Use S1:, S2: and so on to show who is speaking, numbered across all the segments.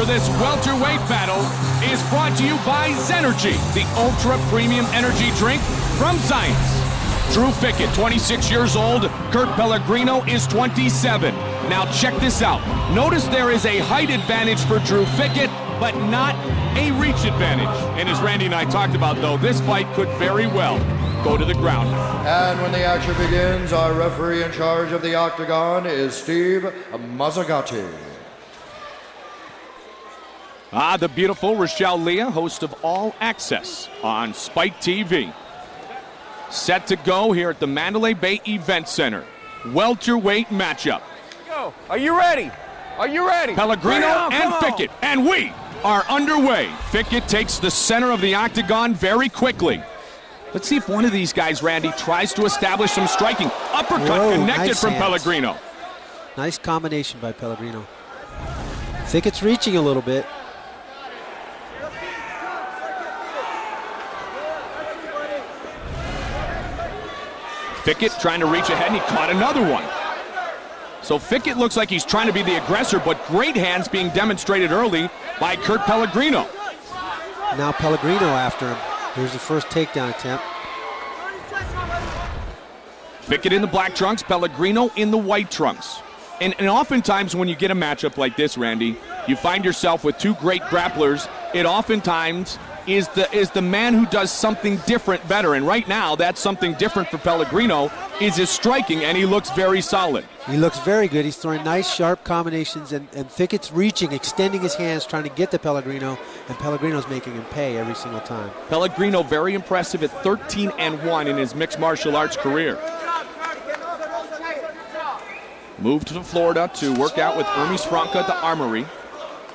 S1: This welterweight battle is brought to you by Zenergy, the ultra premium energy drink from Science. Drew Fickett, 26 years old. Kurt Pellegrino is 27. Now check this out. Notice there is a height advantage for Drew Fickett, but not a reach advantage. And as Randy and I talked about, though, this fight could very well go to the ground.
S2: And when the action begins, our referee in charge of the octagon is Steve Mazzagatti.
S1: The beautiful Rochelle Leah, host of All Access on Spike TV. Set to go here at the Mandalay Bay Events Center. Welterweight matchup.
S3: Go. Are you ready? Are you ready?
S1: Pellegrino and Fickett, and we are underway. Fickett takes the center of the octagon very quickly. Let's see if one of these guys, Randy, tries to establish some striking. Uppercut connected nice from hands. Pellegrino.
S4: Nice combination by Pellegrino. Fickett's reaching a little bit.
S1: Fickett trying to reach ahead, and he caught another one. So Fickett looks like he's trying to be the aggressor, but great hands being demonstrated early by Kurt Pellegrino.
S4: Now Pellegrino after him. Here's the first takedown attempt.
S1: Fickett in the black trunks, Pellegrino in the white trunks. And oftentimes when you get a matchup like this, Randy, you find yourself with two great grapplers. It oftentimes is the man who does something different better. And right now, that's something different for Pellegrino is his striking, and he looks very solid.
S4: He looks very good. He's throwing nice, sharp combinations, and Fickett's reaching, extending his hands, trying to get to Pellegrino, and Pellegrino's making him pay every single time.
S1: Pellegrino very impressive at 13-1 in his mixed martial arts career. Moved to Florida to work out with Hermes Franca at the Armory.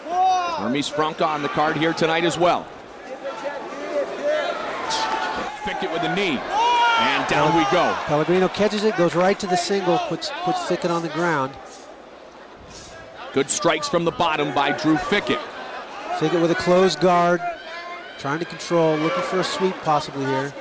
S1: Hermes Franca on the card here tonight as well. Fickett with a knee, and down we go.
S4: Pellegrino catches it, goes right to the single, puts Fickett on the ground.
S1: Good strikes from the bottom by Drew Fickett.
S4: Fickett with a closed guard, trying to control, looking for a sweep possibly here.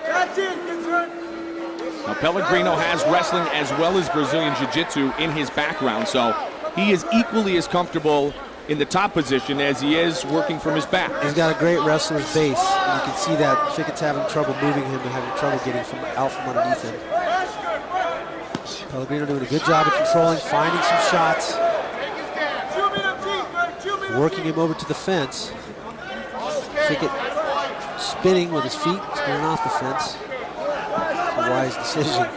S1: Now Pellegrino has wrestling as well as Brazilian Jiu-Jitsu in his background, so he is equally as comfortable in the top position as he is working from his back.
S4: He's got a great wrestler's base, and you can see that Fickett's having trouble moving him and having trouble getting out from underneath him. Pellegrino doing a good job of controlling, finding some shots, working him over to the fence. Fickett spinning with his feet, spinning off the fence. A wise decision.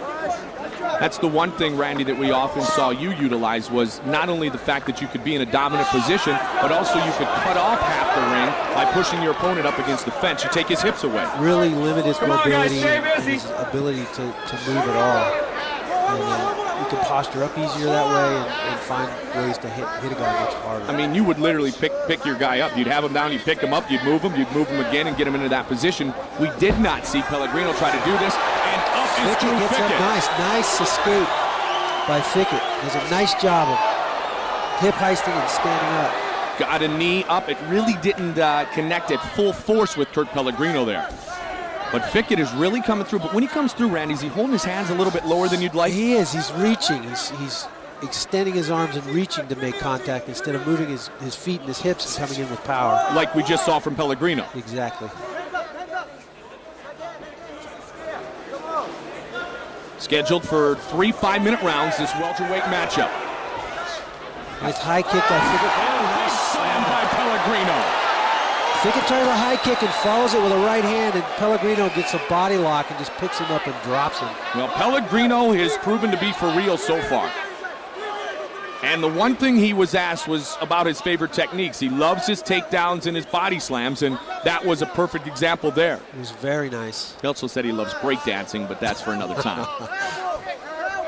S1: That's the one thing, Randy, that we often saw you utilize was not only the fact that you could be in a dominant position, but also you could cut off half the ring by pushing your opponent up against the fence. You take his hips away.
S4: Really limit his mobility and his ability to move at all. And you can posture up easier that way and find ways to hit a guy much harder.
S1: I mean, you would literally pick your guy up. You'd have him down, you'd pick him up, you'd move him again and get him into that position. We did not see Pellegrino try to do this. And up is
S4: Fickett gets up nice escape by Fickett. Does a nice job of hip heisting and standing up.
S1: Got a knee up. It really didn't connect at full force with Kurt Pellegrino there. But Fickett is really coming through. But when he comes through, Randy, is he holding his hands a little bit lower than you'd like?
S4: He is. He's reaching. He's extending his arms and reaching to make contact instead of moving his feet and his hips and coming in with power.
S1: Like we just saw from Pellegrino.
S4: Exactly.
S1: Scheduled for 3 5-minute rounds, this welterweight matchup.
S4: Nice high kick by Fickett.
S1: Oh, nice slam by Pellegrino.
S4: Fickett tries a high kick and follows it with a right hand, and Pellegrino gets a body lock and just picks him up and drops him.
S1: Well, Pellegrino has proven to be for real so far. And the one thing he was asked was about his favorite techniques. He loves his takedowns and his body slams, and that was a perfect example there.
S4: It was very nice.
S1: He also said he loves breakdancing, but that's for another time.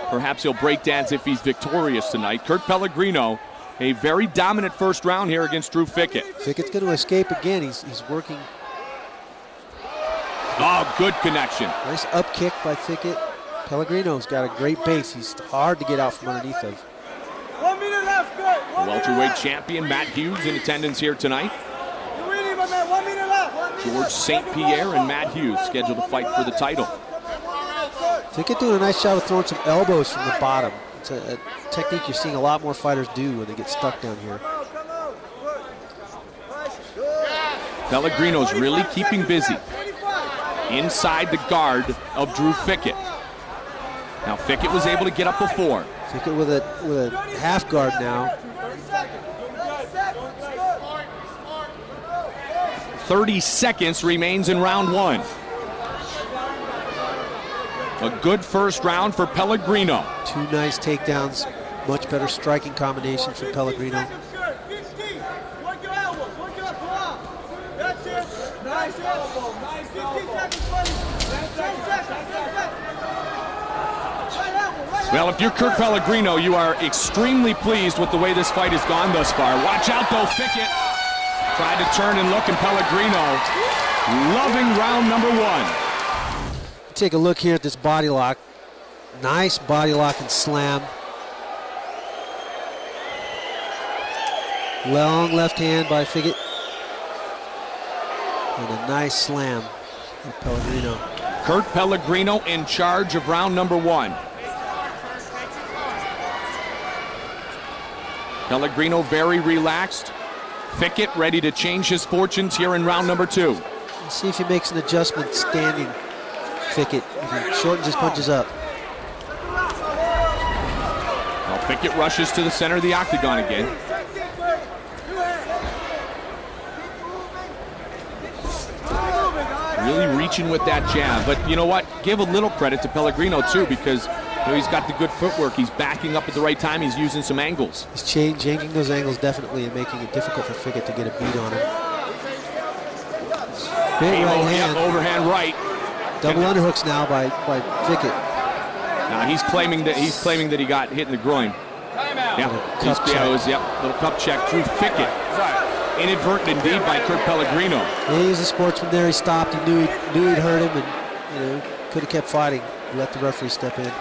S1: Perhaps he'll breakdance if he's victorious tonight. Kurt Pellegrino, a very dominant first round here against Drew Fickett.
S4: Fickett's going to escape again. He's working.
S1: Oh, good connection.
S4: Nice up kick by Fickett. Pellegrino's got a great base. He's hard to get out from underneath of.
S3: 1 minute left, good.
S1: The welterweight champion Matt Hughes in attendance here tonight.
S3: You're ready, my man. 1 minute left.
S1: George St. Pierre and Matt Hughes scheduled to fight for the title.
S4: Fickett doing a nice job of throwing some elbows from the bottom. It's a technique you're seeing a lot more fighters do when they get stuck down here.
S1: Pellegrino's really keeping busy inside the guard of Drew Fickett. Now Fickett was able to get up before.
S4: Fickett with a half guard now.
S1: 30 seconds remains in round one. A good first round for Pellegrino.
S4: Two nice takedowns, much better striking combination for Pellegrino.
S1: Well, if you're Kurt Pellegrino, you are extremely pleased with the way this fight has gone thus far. Watch out, though, Fickett tried to turn and look, and Pellegrino loving round number one.
S4: Take a look here at this body lock. Nice body lock and slam. Long left hand by Fickett. And a nice slam by Pellegrino.
S1: Kurt Pellegrino in charge of round number one. Pellegrino very relaxed. Fickett ready to change his fortunes here in round number two.
S4: Let's see if he makes an adjustment standing. Fickett, if he shortens his punches up.
S1: Well, Fickett rushes to the center of the octagon again. Really reaching with that jab, but you know what? Give a little credit to Pellegrino too, because he's got the good footwork. He's backing up at the right time. He's using some angles.
S4: He's changing those angles definitely and making it difficult for Fickett to get a beat on him. Big right hand.
S1: Overhand right.
S4: Double underhooks now by Fickett.
S1: Now he's claiming that he got hit in the groin. Yeah, little cup check. Drew Fickett. Inadvertent indeed by Kurt Pellegrino.
S4: Yeah, he's a sportsman there. He stopped. He knew he'd hurt him, and could have kept fighting. Let the referee step in.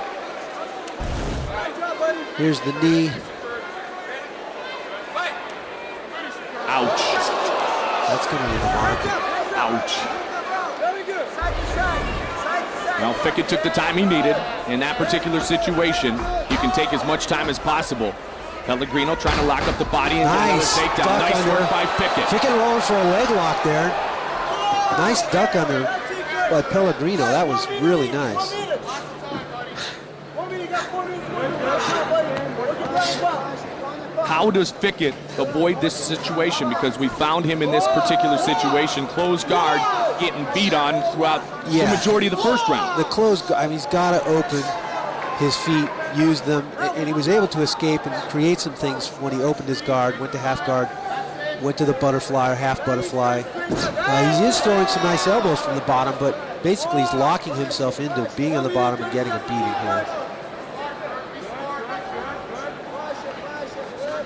S4: Here's the knee.
S1: Ouch.
S4: That's going to be the mark.
S1: Ouch. Well, Fickett took the time he needed in that particular situation. You can take as much time as possible. Pellegrino trying to lock up the body and get another takedown. Nice work by Fickett.
S4: Fickett rolling for a leg lock there. Nice duck under by Pellegrino. That was really nice.
S1: How does Fickett avoid this situation? Because we found him in this particular situation, closed guard, getting beat on throughout the majority of the first round.
S4: The closed guard, he's got to open his feet, use them, and he was able to escape and create some things when he opened his guard, went to half guard, went to the butterfly or half butterfly. He is throwing some nice elbows from the bottom, but basically he's locking himself into being on the bottom and getting a beating here.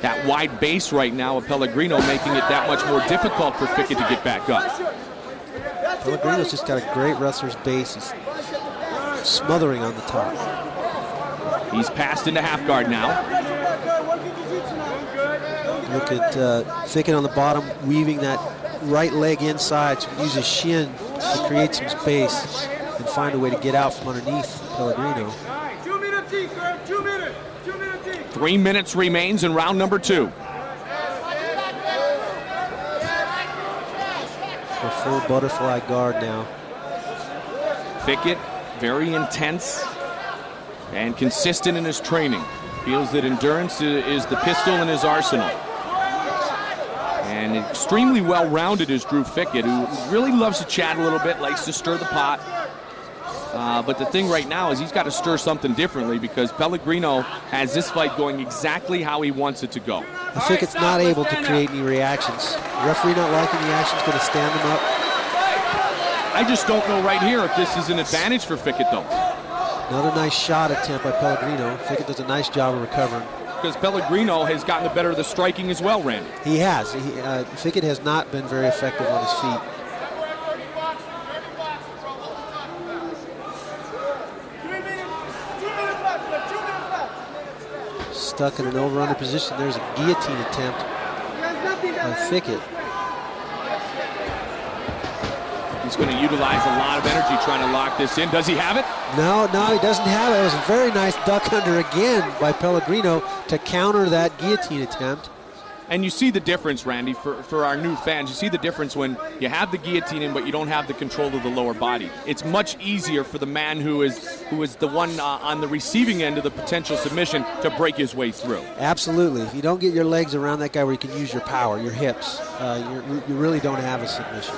S1: That wide base right now of Pellegrino making it that much more difficult for Fickett to get back up.
S4: Pellegrino's just got a great wrestler's base. He's smothering on the top.
S1: He's passed into half guard now.
S4: Look at Fickett on the bottom, weaving that right leg inside, so he uses shin to create some space and find a way to get out from underneath Pellegrino.
S1: 3 minutes remains in round number two.
S4: A full butterfly guard now.
S1: Fickett, very intense and consistent in his training. Feels that endurance is the pistol in his arsenal. And extremely well-rounded is Drew Fickett, who really loves to chat a little bit, likes to stir the pot. But the thing right now is he's got to stir something differently because Pellegrino has this fight going exactly how he wants it to go.
S4: Fickett's not able to create any reactions. The referee not liking the action's going to stand him up.
S1: I just don't know right here if this is an advantage for Fickett, though.
S4: Another nice shot attempt by Pellegrino. Fickett does a nice job of recovering.
S1: Because Pellegrino has gotten the better of the striking as well, Randy.
S4: He has. Fickett has not been very effective on his feet. Stuck in an over-under position. There's a guillotine attempt by Fickett.
S1: He's going to utilize a lot of energy trying to lock this in. Does he have it?
S4: No, he doesn't have it. It was a very nice duck under again by Pellegrino to counter that guillotine attempt.
S1: And you see the difference, Randy, for our new fans. You see the difference when you have the guillotine in, but you don't have the control of the lower body. It's much easier for the man who is the one on the receiving end of the potential submission to break his way through.
S4: Absolutely. If you don't get your legs around that guy where you can use your power, your hips, you really don't have a submission.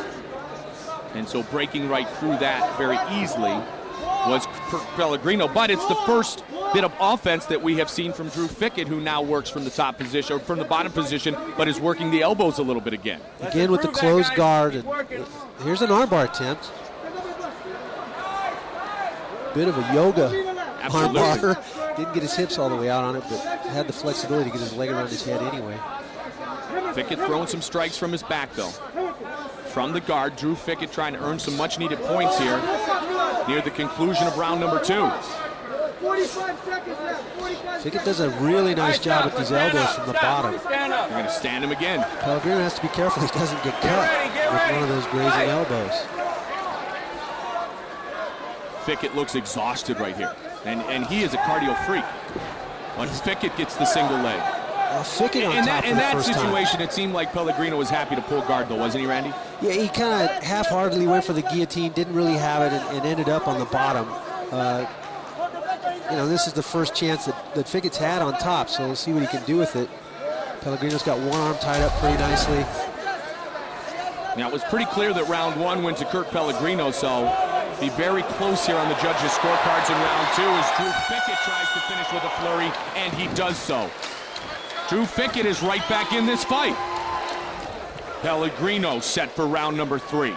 S1: And so breaking right through that very easily was Pellegrino. But it's the first bit of offense that we have seen from Drew Fickett, who now works from the top position, or from the bottom position, but is working the elbows a little bit again.
S4: Again with the closed guard. And here's an armbar attempt. Bit of a yoga armbar. Didn't get his hips all the way out on it, but had the flexibility to get his leg around his head anyway.
S1: Fickett throwing some strikes from his back, though. From the guard, Drew Fickett trying to earn some much-needed points here near the conclusion of round number 2.
S3: 45 seconds left. 45
S4: Fickett does a really nice job with these elbows from the bottom.
S1: They're going to stand him again.
S4: Pellegrino has to be careful he doesn't get cut with one of those grazing elbows.
S1: Fickett looks exhausted right here, and he is a cardio freak. But Fickett gets the single leg.
S4: Fickett on top
S1: in that
S4: for the first
S1: situation,
S4: time.
S1: It seemed like Pellegrino was happy to pull guard, though, wasn't he, Randy?
S4: Yeah, he kind of half-heartedly went for the guillotine, didn't really have it, and ended up on the bottom. You know, this is the first chance that Fickett's had on top, so we'll see what he can do with it. Pellegrino's got one arm tied up pretty nicely.
S1: Now, it was pretty clear that round 1 went to Kurt Pellegrino, so be very close here on the judges' scorecards in round 2 as Drew Fickett tries to finish with a flurry, and he does so. Drew Fickett is right back in this fight. Pellegrino set for round number 3.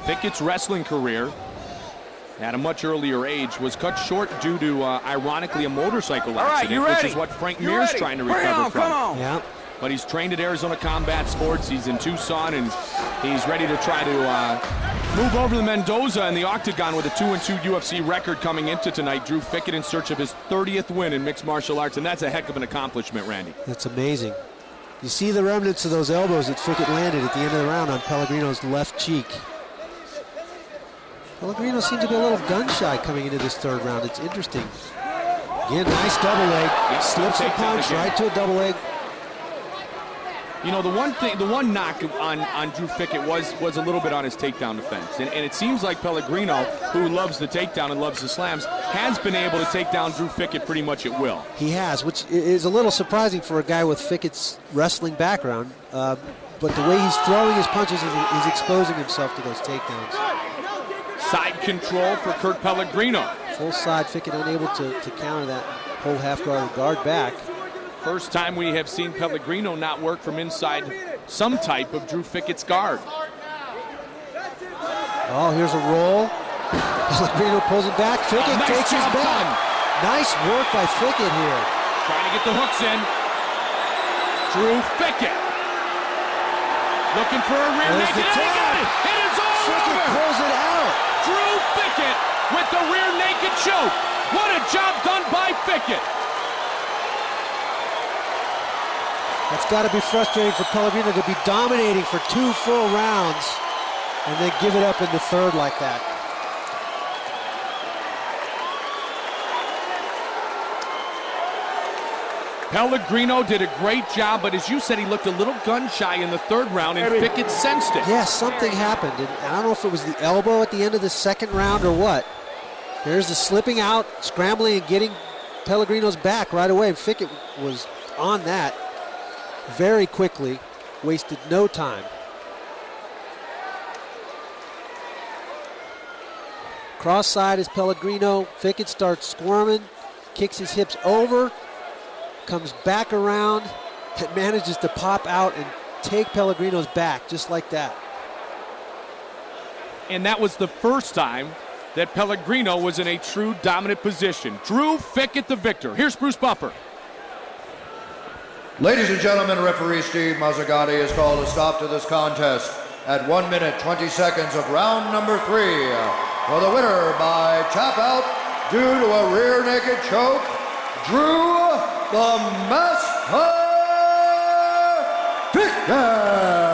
S1: Fickett's wrestling career at a much earlier age was cut short due to, ironically, a motorcycle accident, which is what Frank Mears trying to recover from.
S3: Come on.
S4: Yeah.
S1: But he's trained at Arizona Combat Sports. He's in Tucson, and he's ready to try to move over to Mendoza in the octagon with a 2-2 UFC record coming into tonight. Drew Fickett in search of his 30th win in mixed martial arts, and that's a heck of an accomplishment, Randy.
S4: That's amazing. You see the remnants of those elbows that Fickett landed at the end of the round on Pellegrino's left cheek. Pellegrino seems to be a little gun-shy coming into this third round. It's interesting. Again, nice double leg.
S1: Yep,
S4: Slips the punch right to a double leg.
S1: You know, the one knock on Drew Fickett was a little bit on his takedown defense. And it seems like Pellegrino, who loves the takedown and loves the slams, has been able to take down Drew Fickett pretty much at will. He
S4: has, which is a little surprising for a guy with Fickett's wrestling background. But the way he's throwing his punches, he's exposing himself to those takedowns.
S1: Side control for Kurt Pellegrino.
S4: Full side, Fickett unable to counter that, pull half guard back.
S1: First time we have seen Pellegrino not work from inside some type of Drew Fickett's guard.
S4: Oh, here's a roll. Pellegrino pulls it back. Fickett takes his back. Nice work by Fickett here.
S1: Trying to get the hooks in. Drew Fickett. Looking for a rear naked. It is all
S4: Fickett
S1: over.
S4: pulls it out.
S1: Drew Fickett with the rear naked choke. What a job done by Fickett.
S4: That's got to be frustrating for Pellegrino to be dominating for 2 full rounds and then give it up in the third like that.
S1: Pellegrino did a great job, but as you said, he looked a little gun-shy in the third round, and Fickett sensed it.
S4: Yeah, something happened. And I don't know if it was the elbow at the end of the second round or what. There's the slipping out, scrambling, and getting Pellegrino's back right away. And Fickett was on that very quickly, wasted no time. Cross side is Pellegrino. Fickett starts squirming, kicks his hips over, comes back around, and manages to pop out and take Pellegrino's back just like that.
S1: And that was the first time that Pellegrino was in a true dominant position. Drew Fickett the victor. Here's Bruce Buffer.
S2: Ladies and gentlemen, referee Steve Mazzagatti has called a stop to this contest at 1 minute 20 seconds of round number 3. For the winner by tap out due to a rear naked choke, Drew the Master Fickett.